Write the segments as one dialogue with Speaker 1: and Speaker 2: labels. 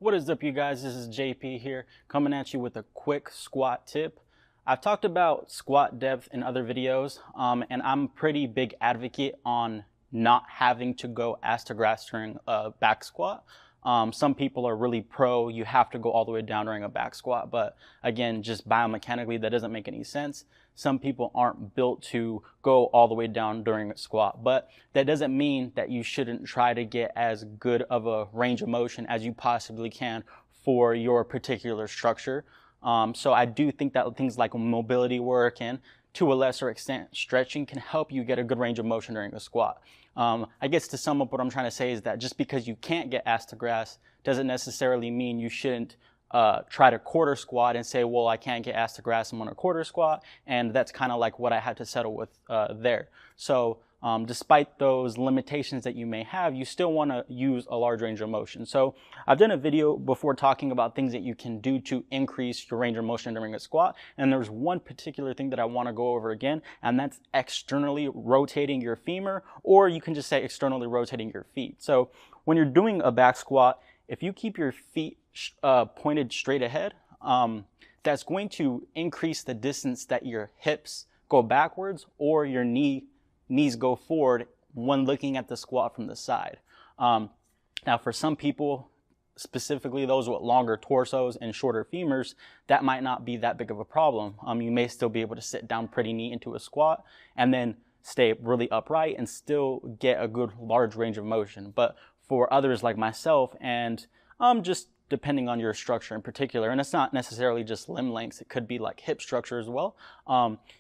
Speaker 1: What is up, you guys? This is JP here, coming at you with a quick squat tip. I've talked about squat depth in other videos, and I'm a pretty big advocate on not having to go ass to grass during a back squat. Some people are really pro, you have to go all the way down during a back squat, but again, just biomechanically, that doesn't make any sense. Some people aren't built to go all the way down during a squat, but that doesn't mean that you shouldn't try to get as good of a range of motion as you possibly can for your particular structure. So I do think that things like mobility work and to a lesser extent stretching can help you get a good range of motion during a squat. I guess to sum up what I'm trying to say is that just because you can't get ass to grass doesn't necessarily mean you shouldn't try to quarter squat and say, well, I can't get ass to grass, I'm on a quarter squat, and that's kind of like what I had to settle with there. So despite those limitations that you may have, you still want to use a large range of motion. So I've done a video before talking about things that you can do to increase your range of motion during a squat, and there's one particular thing that I want to go over again, and that's externally rotating your femur, or you can just say externally rotating your feet. So when you're doing a back squat, if you keep your feet pointed straight ahead, that's going to increase the distance that your hips go backwards or your knees go forward when looking at the squat from the side. Now for some people, specifically those with longer torsos and shorter femurs, that might not be that big of a problem. You may still be able to sit down pretty neat into a squat and then stay really upright and still get a good large range of motion. But for others like myself, and just depending on your structure in particular, and it's not necessarily just limb lengths, it could be like hip structure as well,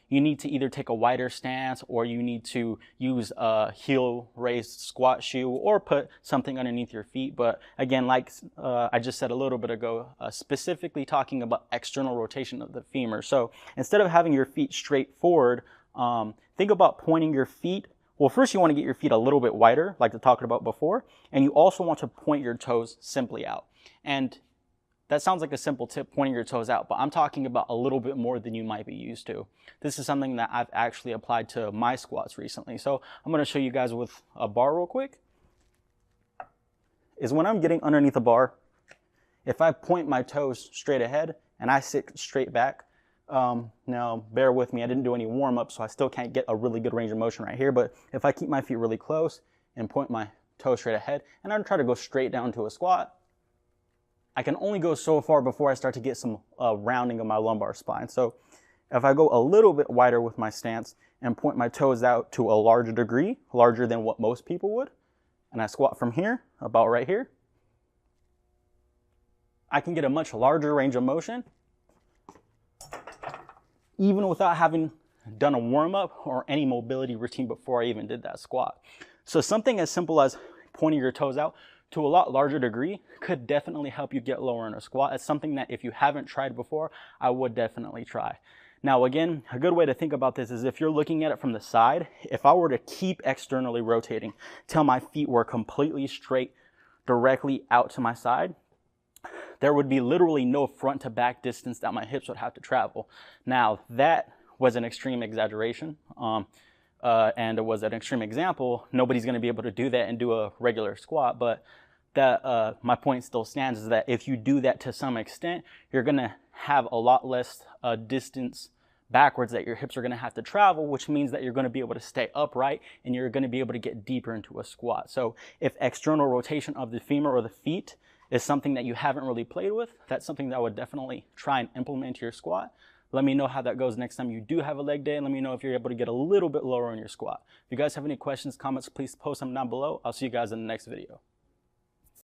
Speaker 1: you need to either take a wider stance or you need to use a heel raised squat shoe or put something underneath your feet. But again, like I just said a little bit ago, specifically talking about external rotation of the femur. So instead of having your feet straight forward, think about pointing your feet. Well, first you want to get your feet a little bit wider, like I talked about before, and you also want to point your toes simply out. And that sounds like a simple tip, pointing your toes out, but I'm talking about a little bit more than you might be used to. This is something that I've actually applied to my squats recently. So I'm going to show you guys with a bar real quick. Is when I'm getting underneath a bar, if I point my toes straight ahead and I sit straight back, now bear with me, I didn't do any warm-up, so I still can't get a really good range of motion right here, but if I keep my feet really close and point my toes straight ahead and I try to go straight down to a squat, I can only go so far before I start to get some rounding of my lumbar spine. So if I go a little bit wider with my stance and point my toes out to a larger degree, larger than what most people would, and I squat from here, about right here, I can get a much larger range of motion even without having done a warm-up or any mobility routine before I even did that squat. So something as simple as pointing your toes out to a lot larger degree could definitely help you get lower in a squat. It's something that if you haven't tried before, I would definitely try. Now again, a good way to think about this is if you're looking at it from the side, if I were to keep externally rotating till my feet were completely straight directly out to my side, there would be literally no front to back distance that my hips would have to travel. Now that was an extreme exaggeration and it was an extreme example. Nobody's going to be able to do that and do a regular squat, but that my point still stands is that if you do that to some extent, you're going to have a lot less distance backwards that your hips are going to have to travel, which means that you're going to be able to stay upright and you're going to be able to get deeper into a squat. So if external rotation of the femur or the feet is something that you haven't really played with, that's something that I would definitely try and implement into your squat. Let me know how that goes next time you do have a leg day, and let me know if you're able to get a little bit lower in your squat. If you guys have any questions, comments, please post them down below. I'll see you guys in the next video.